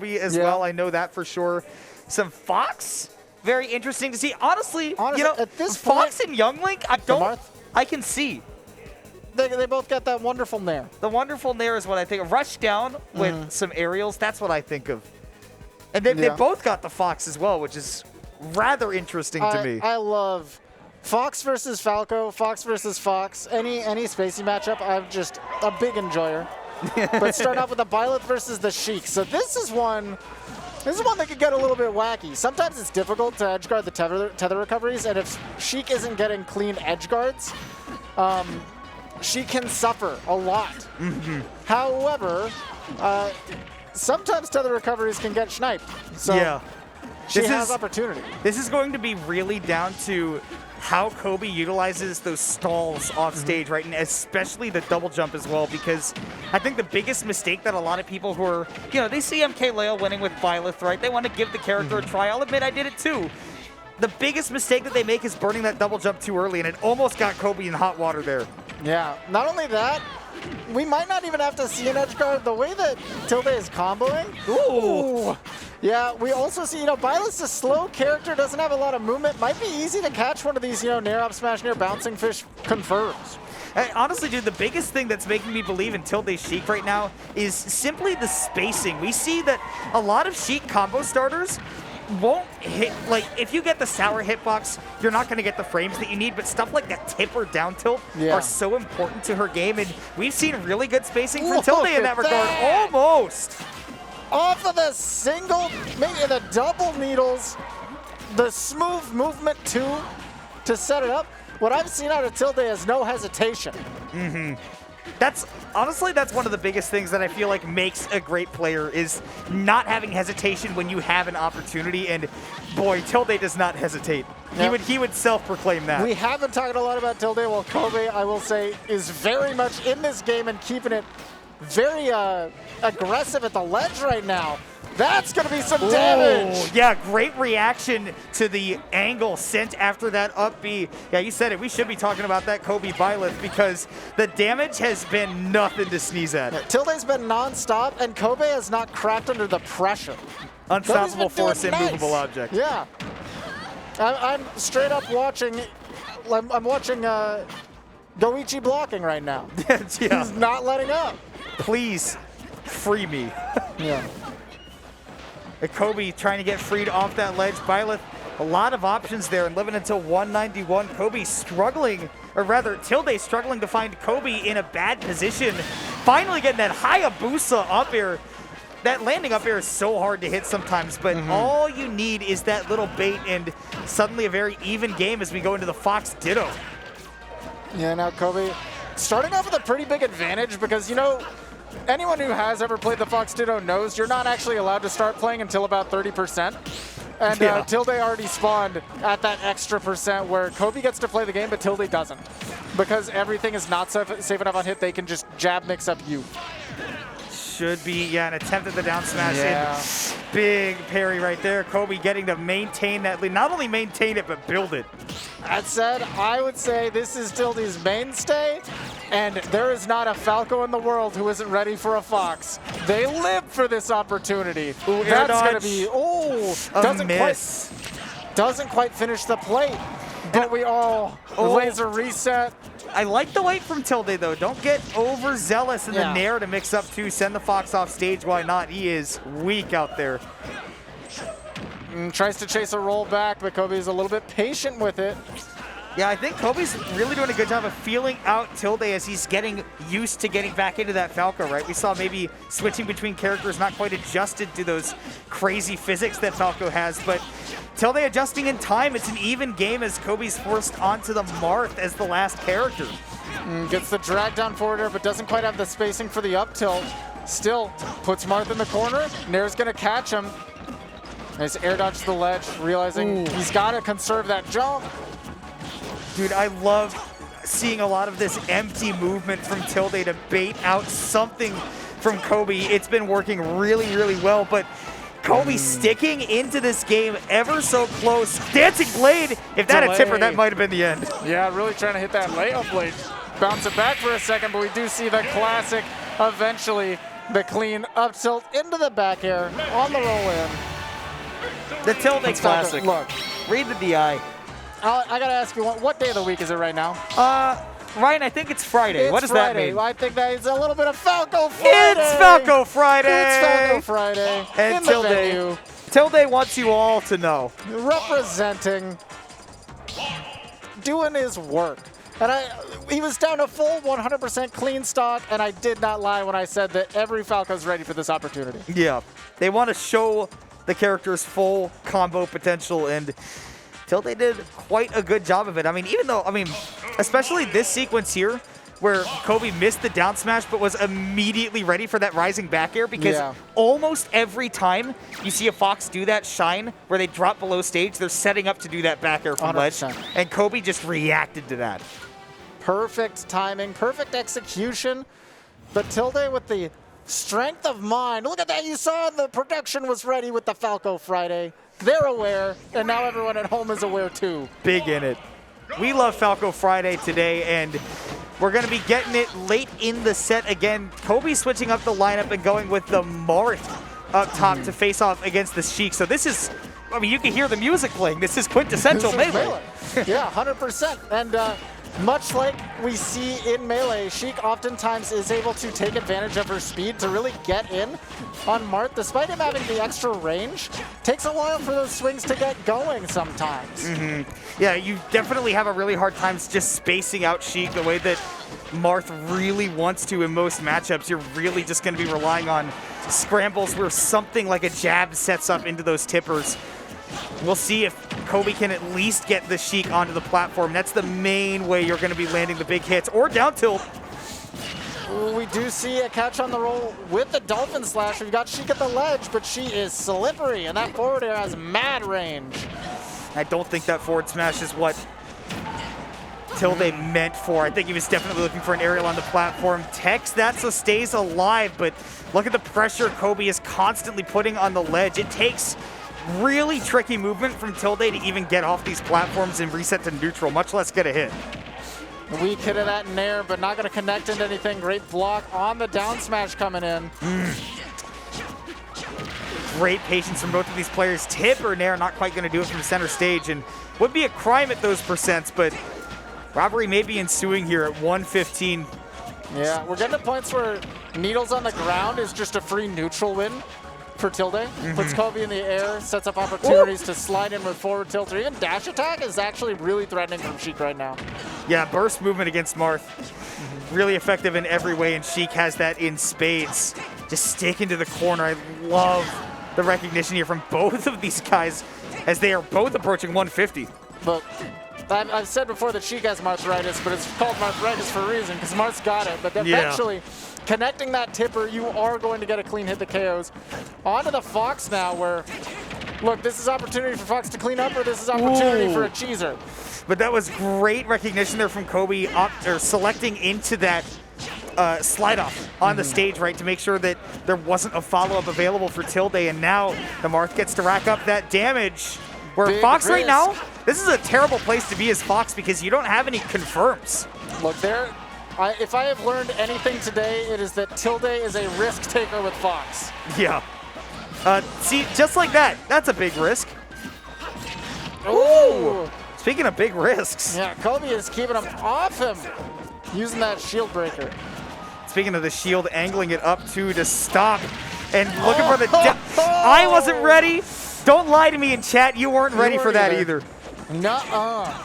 Kobe as well. I know that for sure. Some Fox, very interesting to see. Honestly, you know, at this Fox point, and Young Link, I can see. They both got that wonderful nair. The wonderful nair is what I think of. Rush down with some aerials, that's what I think of. And they both got the Fox as well, which is rather interesting to me. I love Fox versus Falco, Fox versus Fox. Any spacing matchup, I'm just a big enjoyer. But start off with the Byleth versus the Sheik. So this is one that could get a little bit wacky. Sometimes it's difficult to edgeguard the tether recoveries, and if Sheik isn't getting clean edge guards, she can suffer a lot. However, sometimes tether recoveries can get sniped. So she has opportunity. This is going to be really down to how Kobe utilizes those stalls off stage, right? And especially the double jump as well, because I think the biggest mistake that a lot of people who are, you know, they see MKLeo winning with Byleth, right? They want to give the character a try. I'll admit I did it too. The biggest mistake that they make is burning that double jump too early, and it almost got Kobe in hot water there. Yeah, not only that, we might not even have to see an edge guard. The way that Tilde is comboing. Ooh. Yeah, we also see, you know, Byleth's a slow character, doesn't have a lot of movement. Might be easy to catch one of these, you know, nair up smash, nair bouncing fish confirms. Hey, honestly, dude, the biggest thing that's making me believe in Tilde Sheik right now is simply the spacing. We see that a lot of Sheik combo starters won't hit, like, if you get the sour hitbox, you're not going to get the frames that you need, but stuff like that tip or down tilt are so important to her game, and we've seen really good spacing from Tilde in that regard. Almost. Off of the single, maybe the double needles, the smooth movement too, to set it up. What I've seen out of Tilde is no hesitation. That's honestly, that's one of the biggest things that I feel like makes a great player is not having hesitation when you have an opportunity. And boy, Tilde does not hesitate. Yep. He would self-proclaim that. We haven't talked a lot about Tilde. Well, Kobe, I will say, is very much in this game and keeping it very aggressive at the ledge right now. That's going to be some damage. Yeah, great reaction to the angle sent after that up B. Yeah, you said it. We should be talking about that Kobe Byleth because the damage has been nothing to sneeze at. Yeah, Tilde's been non-stop, and Kobe has not cracked under the pressure. Unstoppable force, immovable object. Yeah. I'm straight up watching. I'm watching Goichi blocking right now. He's not letting up. Please, free me. Yeah. Kobe trying to get freed off that ledge. Byleth, a lot of options there and living until 191. Kobe struggling, or rather Tilde struggling to find Kobe in a bad position. Finally getting that Hayabusa up air. That landing up air is so hard to hit sometimes, but all you need is that little bait and suddenly a very even game as we go into the Fox Ditto. Yeah, now Kobe starting off with a pretty big advantage because, you know, anyone who has ever played the Fox Ditto knows you're not actually allowed to start playing until about 30%. And Tilde already spawned at that extra percent where Kobe gets to play the game, but Tilde doesn't. Because everything is not safe enough on hit, they can just jab mix up you. Should be, an attempt at the down smash. And big parry right there. Kobe getting to maintain that lead. Not only maintain it, but build it. That said, I would say this is Tilde's mainstay, and there is not a Falco in the world who isn't ready for a Fox. They live for this opportunity. Ooh, that's going to be, doesn't quite finish the plate, but we all laser reset. I like the wait from Tilde, though. Don't get overzealous in the nair to mix up too. Send the Fox off stage. Why not? He is weak out there. Tries to chase a roll back, but Kobe is a little bit patient with it. Yeah, I think Kobe's really doing a good job of feeling out Tilde as he's getting used to getting back into that Falco, right? We saw maybe switching between characters not quite adjusted to those crazy physics that Falco has, but Tilde adjusting in time. It's an even game as Kobe's forced onto the Marth as the last character. Gets the drag down forward air, but doesn't quite have the spacing for the up tilt. Still puts Marth in the corner. Nair's gonna catch him. Nice air dodge to the ledge, realizing he's gotta conserve that jump. Dude, I love seeing a lot of this empty movement from Tilde to bait out something from Kobe. It's been working really, really well, but Kobe sticking into this game ever so close. Dancing Blade, if that had tipper, that might have been the end. Yeah, really trying to hit that layup blade. Bounce it back for a second, but we do see the classic eventually the clean up tilt into the back air on the roll in. The Tilde classic. Look, Read the DI. I gotta ask you, what day of the week is it right now? Ryan, I think it's Friday. What does that mean? I think that is a little bit of Falco Friday. It's Falco Friday. It's Falco Friday. And in the venue. Tilde wants you all to know. Representing, doing his work. And he was down a full 100% clean stock, and I did not lie when I said that every Falco's ready for this opportunity. Yeah, they want to show the character's full combo potential, and Tilde did quite a good job of it. I mean, especially this sequence here, where Kobe missed the down smash but was immediately ready for that rising back air, because almost every time you see a Fox do that shine where they drop below stage, they're setting up to do that back air from 100%. ledge, and Kobe just reacted to that. Perfect timing, perfect execution, but Tilde with the strength of mind. Look at that, you saw the production was ready with the Falco Friday. They're aware, and now everyone at home is aware too. Big in it. We love Falco Friday today, and we're going to be getting it late in the set again. Kobe switching up the lineup and going with the Marth up top to face off against the Sheik. So this is, I mean, you can hear the music playing. This is quintessential Melee. Yeah, 100%. And much like we see in Melee, Sheik oftentimes is able to take advantage of her speed to really get in on Marth. Despite him having the extra range, takes a while for those swings to get going sometimes. Yeah, you definitely have a really hard time just spacing out Sheik the way that Marth really wants to in most matchups. You're really just going to be relying on scrambles where something like a jab sets up into those tippers. We'll see if Kobe can at least get the Sheik onto the platform. That's the main way you're going to be landing the big hits, or down tilt. We do see a catch on the roll with the Dolphin Slash. We've got Sheik at the ledge, but she is slippery, and that forward air has mad range. I don't think that forward smash is what Tilde meant for. I think he was definitely looking for an aerial on the platform. Tex that so stays alive, but look at the pressure Kobe is constantly putting on the ledge. It takes really tricky movement from Tilde to even get off these platforms and reset to neutral, much less get a hit. Weak hit of that Nair, but not going to connect into anything. Great block on the down smash coming in. Great patience from both of these players. Tip or Nair not quite going to do it from the center stage, and would be a crime at those percents, but robbery may be ensuing here at 115. Yeah, we're getting to points where needles on the ground is just a free neutral win for Tilde. Puts Kobe in the air, sets up opportunities to slide in with forward tilt, or even dash attack is actually really threatening from Sheik right now. Yeah, burst movement against Marth. Really effective in every way, and Sheik has that in spades. Just stick into the corner. I love the recognition here from both of these guys as they are both approaching 150. Look, I've said before that Sheik has Marthritis, but it's called Marthritis for a reason, because Marth's got it. But eventually, connecting that tipper, you are going to get a clean hit the KOs. On to the Fox now, where, look, this is opportunity for Fox to clean up, or this is opportunity for a cheeser. But that was great recognition there from Kobe, selecting into that slide off on the stage, right, to make sure that there wasn't a follow-up available for Tilde, and now the Marth gets to rack up that damage. Where Big Fox right risk. now, this is a terrible place to be as Fox because you don't have any confirms. Look, if I have learned anything today, it is that Tilde is a risk taker with Fox. Yeah. See, just like that, that's a big risk. Ooh! Speaking of big risks. Yeah, Kobe is keeping him off him, using that shield breaker. Speaking of the shield, angling it up to stop, and looking for the I wasn't ready. Don't lie to me in chat, you weren't ready for that either. Nuh-uh.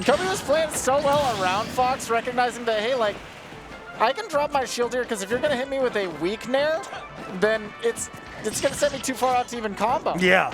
Kobe was playing so well around Fox, recognizing that, hey, like, I can drop my shield here, because if you're going to hit me with a weak Nair, then it's going to send me too far out to even combo. Yeah.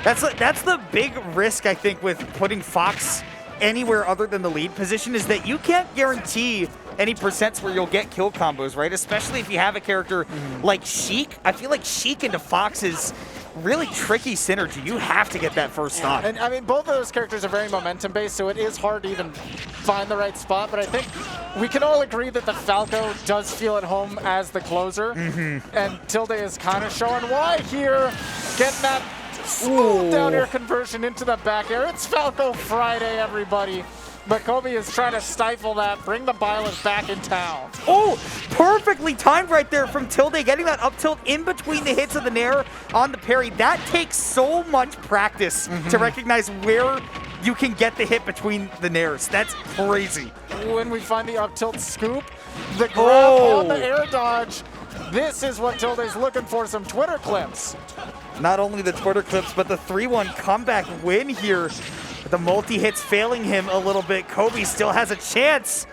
That's the big risk, I think, with putting Fox anywhere other than the lead position, is that you can't guarantee any percents where you'll get kill combos, right? Especially if you have a character like Sheik. I feel like Sheik into Fox is really tricky synergy. You have to get that first stock. And I mean, both of those characters are very momentum based, so it is hard to even find the right spot, but I think we can all agree that the Falco does feel at home as the closer, and Tilde is kind of showing why here, getting that smooth down air conversion into the back air. It's Falco Friday, everybody. but Kobe is trying to stifle that, bring the Byleth back in town. Oh, perfectly timed right there from Tilde, getting that up tilt in between the hits of the Nair on the parry. That takes so much practice to recognize where you can get the hit between the Nairs. That's crazy. When we find the up tilt scoop, the grab on the air dodge, this is what Tilde's looking for, some Twitter clips. Not only the Twitter clips, but the 3-1 comeback win here. The multi-hits failing him a little bit. Kobe still has a chance.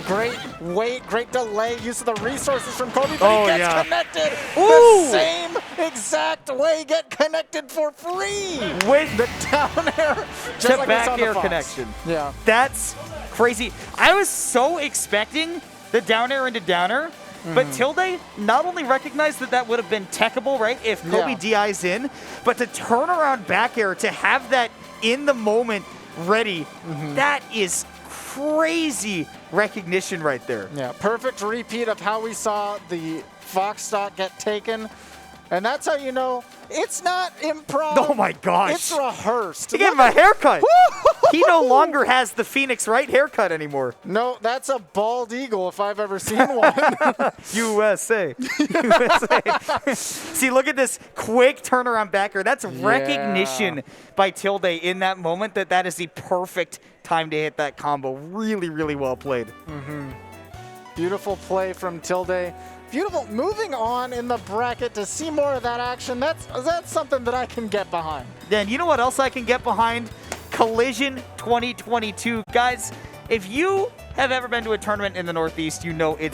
Great wait, great delay, use of the resources from Kobe, but he gets connected Ooh. the same exact way, get connected for free. With The down air, just the like back we saw air the Fox. connection. Yeah. That's crazy. I was so expecting the down air into downer, but Tilde not only recognized that that would have been techable, right, if Kobe DI's in, but to turn around back air, to have that in the moment ready, that is crazy recognition right there. Yeah, perfect repeat of how we saw the Fox stock get taken. And that's how you know it's not improv. Oh my gosh. It's rehearsed. He gave him a haircut. He no longer has the Phoenix Wright haircut anymore. No, that's a bald eagle if I've ever seen one. USA. USA. See, look at this quick turnaround backer. That's recognition by Tilde in that moment that is the perfect time to hit that combo. Really, really well played. Beautiful play from Tilde. Beautiful. Moving on in the bracket to see more of that action. That's something that I can get behind. Then you know what else I can get behind? Collision 2022. Guys, if you have ever been to a tournament in the Northeast, you know it's